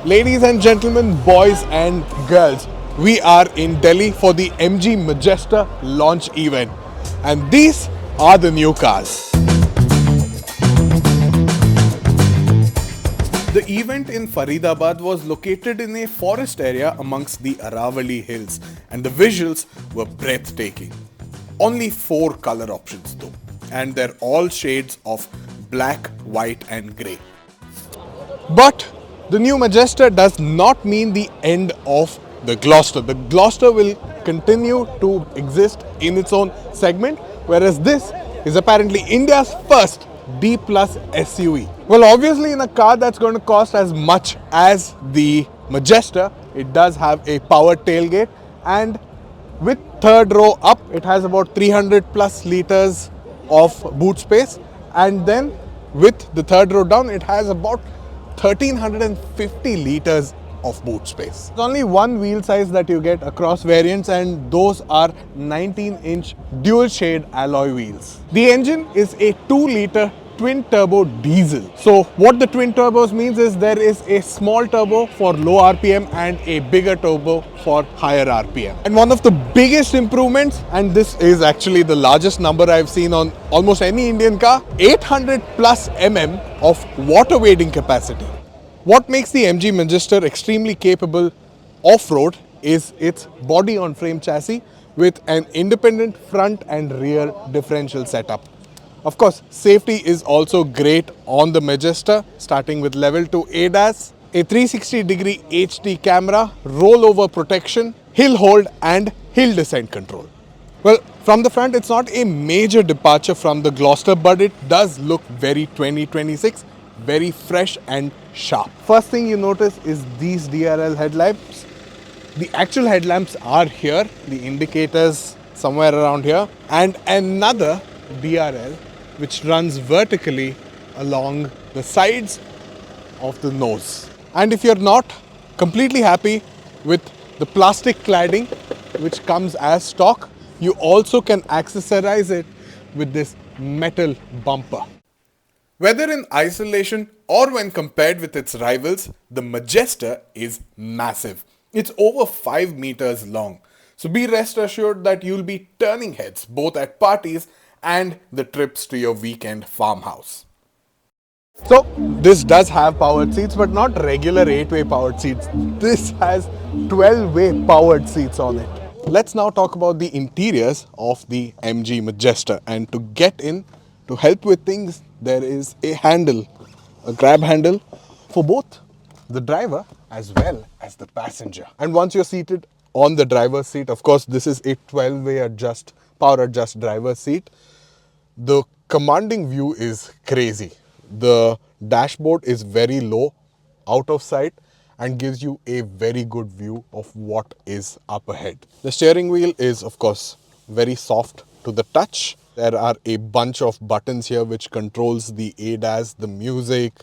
Ladies and gentlemen, boys and girls, we are in Delhi for the MG Majestor launch event, and these are the new cars. The event in Faridabad was located in a forest area amongst the Aravalli hills, and the visuals were breathtaking. Only 4 color options though, and they're all shades of black, white and grey. But the new Majestor does not mean the end of the Gloster. The Gloster will continue to exist in its own segment, whereas this is apparently India's first D plus SUV. Well, obviously in a car that's going to cost as much as the Majestor, it does have a powered tailgate, and with third row up, it has about 300 plus liters of boot space, and then with the third row down, it has about 1350 liters of boot space. There's only one wheel size that you get across variants, and those are 19-inch dual shade alloy wheels. The engine is a 2-liter twin turbo diesel. So what the twin turbos means is there is a small turbo for low RPM and a bigger turbo for higher RPM. And one of the biggest improvements, and this is actually the largest number I've seen on almost any Indian car, 800 plus mm of water wading capacity. What makes the MG Majestor extremely capable off-road is its body-on-frame chassis with an independent front and rear differential setup. Of course, safety is also great on the Majestor, starting with level 2 ADAS, a 360-degree HD camera, rollover protection, hill hold and hill descent control. Well, from the front, it's not a major departure from the Gloster, but it does look very 2026, very fresh and sharp. First thing you notice is these DRL headlamps. The actual headlamps are here, the indicators somewhere around here, and another DRL which runs vertically along the sides of the nose. And if you're not completely happy with the plastic cladding which comes as stock, you also can accessorize it with this metal bumper. Whether in isolation or when compared with its rivals, the Majestor is massive. It's over 5 meters long. So be rest assured that you'll be turning heads both at parties and the trips to your weekend farmhouse. So this does have powered seats, but not regular 8-way powered seats. This has 12-way powered seats on it. Let's now talk about the interiors of the MG Majestor, and to get in, to help with things, there is a handle, a grab handle for both the driver as well as the passenger. And once you're seated on the driver's seat, of course this is a 12-way power adjust driver's seat. The commanding view is crazy. The dashboard is very low, out of sight, and gives you a very good view of what is up ahead. The steering wheel is of course very soft to the touch. There are a bunch of buttons here which controls the ADAS, the music,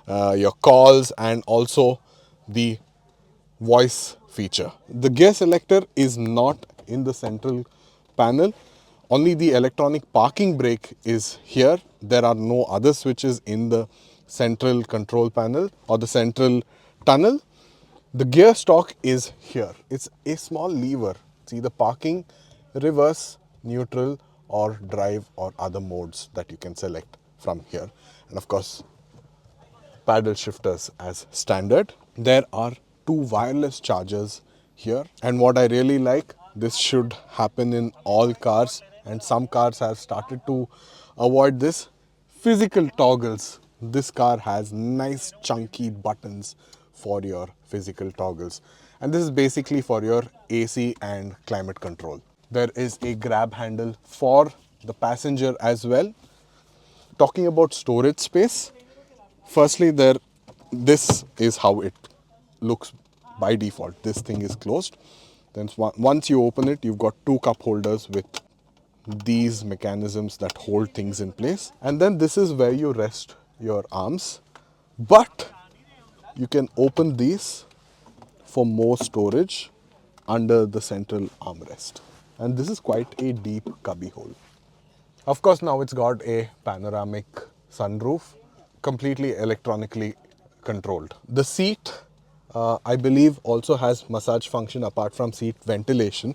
your calls, and also the voice feature. The gear selector is not in the central panel. Only the electronic parking brake is here. There are no other switches in the central control panel or the central tunnel. The gear stalk is here. It's a small lever. It's either parking, reverse, neutral, or drive, or other modes that you can select from here. And of course, paddle shifters as standard. There are 2 wireless chargers here. And what I really like, this should happen in all cars, and some cars have started to avoid this, physical toggles. This car has nice chunky buttons for your physical toggles, and this is basically for your AC and climate control. There is a grab handle for the passenger as well. Talking about storage space, firstly this is how it looks by default. This thing is closed. Then once you open it, you've got 2 cup holders with these mechanisms that hold things in place, and then this is where you rest your arms, but you can open these for more storage under the central armrest, and this is quite a deep cubby hole. Of course, now it's got a panoramic sunroof, completely electronically controlled. The seat I believe also has massage function apart from seat ventilation,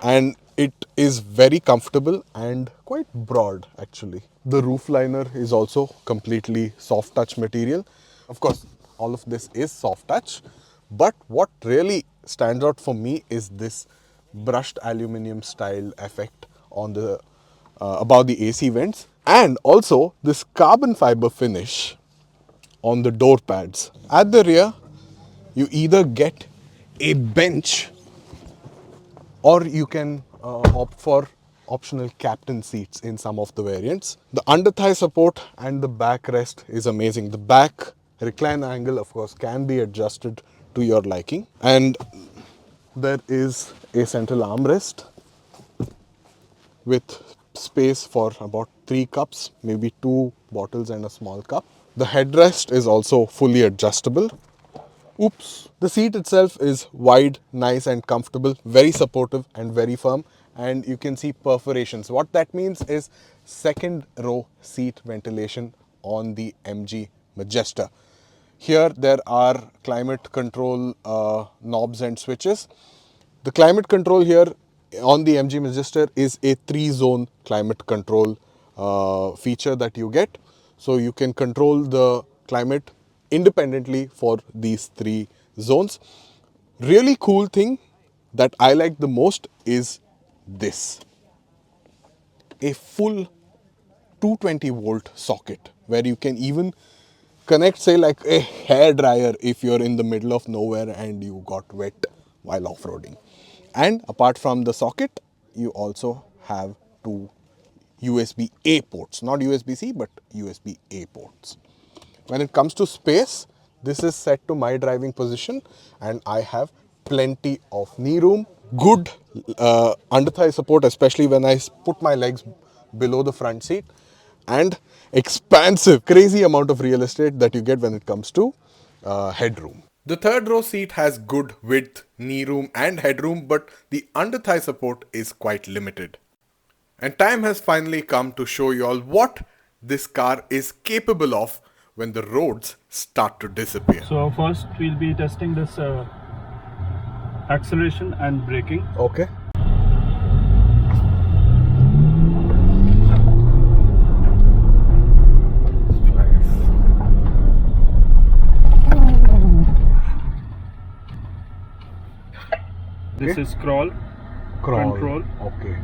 and it is very comfortable and quite broad actually. The roof liner is also completely soft touch material. Of course, all of this is soft touch, but what really stands out for me is this brushed aluminum style effect on the above the AC vents, and also this carbon fiber finish on the door pads. At the rear, you either get a bench or you can opt for optional captain seats in some of the variants. The under thigh support and the backrest is amazing. The back recline angle, of course, can be adjusted to your liking, and there is a central armrest with space for about 3 cups, maybe 2 bottles and a small cup. The headrest is also fully adjustable. Oops. The seat itself is wide, nice and comfortable, very supportive and very firm, and you can see perforations. What that means is second row seat ventilation on the MG Majestor. Here there are climate control knobs and switches. The climate control here on the MG Majestor is a 3-zone climate control feature that you get. So you can control the climate independently for these 3 zones. Really cool thing that I like the most is this. A full 220 volt socket where you can even connect, say, like a hair dryer if you're in the middle of nowhere and you got wet while off-roading. And apart from the socket, you also have 2 USB-A ports, not USB-C but USB-A ports. When it comes to space, this is set to my driving position and I have plenty of knee room, good under thigh support, especially when I put my legs below the front seat, and expansive, crazy amount of real estate that you get when it comes to headroom. The third row seat has good width, knee room and headroom, but the under thigh support is quite limited. And time has finally come to show you all what this car is capable of when the roads start to disappear. So first we'll be testing this acceleration and braking. Okay. This is crawl, control, okay,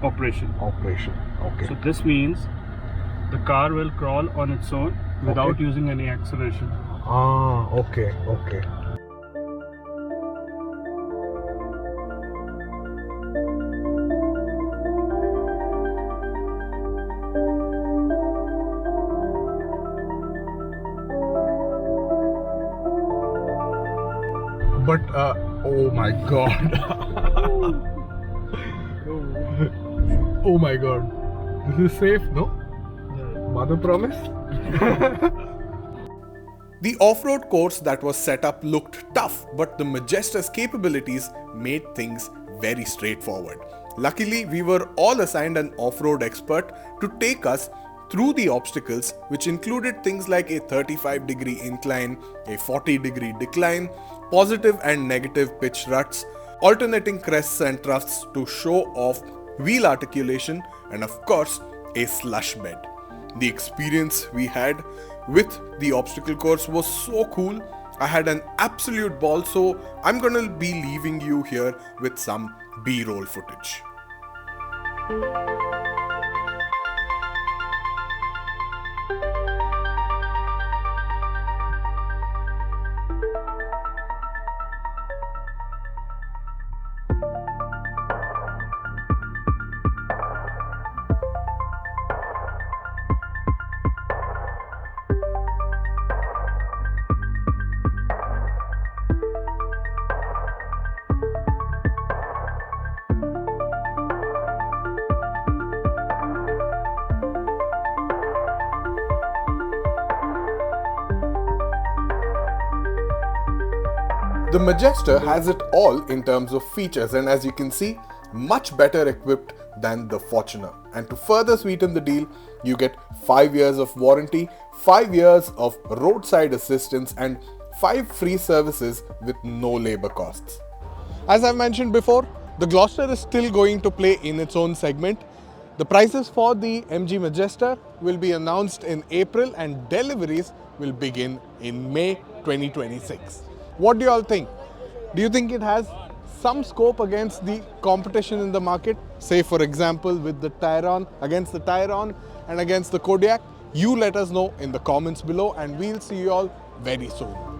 operation. Okay. So this means the car will crawl on its own without using any acceleration. Okay. But oh my god. Oh my god. This is safe, no? Mother promise? The off-road course that was set up looked tough, but the Majestor's capabilities made things very straightforward. Luckily, we were all assigned an off-road expert to take us through the obstacles, which included things like a 35-degree incline, a 40-degree decline, positive and negative pitch ruts, alternating crests and troughs to show off wheel articulation, and of course, a slush bed. The experience we had with the obstacle course was so cool. I had an absolute ball, so I'm gonna be leaving you here with some B-roll footage. The Majestor has it all in terms of features, and as you can see, much better equipped than the Fortuner. And to further sweeten the deal, you get 5 years of warranty, 5 years of roadside assistance, and 5 free services with no labor costs. As I've mentioned before, the Gloucester is still going to play in its own segment. The prices for the MG Majestor will be announced in April and deliveries will begin in May 2026. What do you all think? Do you think it has some scope against the competition in the market? Say for example with the Tyron, against the Tyron and against the Kodiaq? You let us know in the comments below and we'll see you all very soon.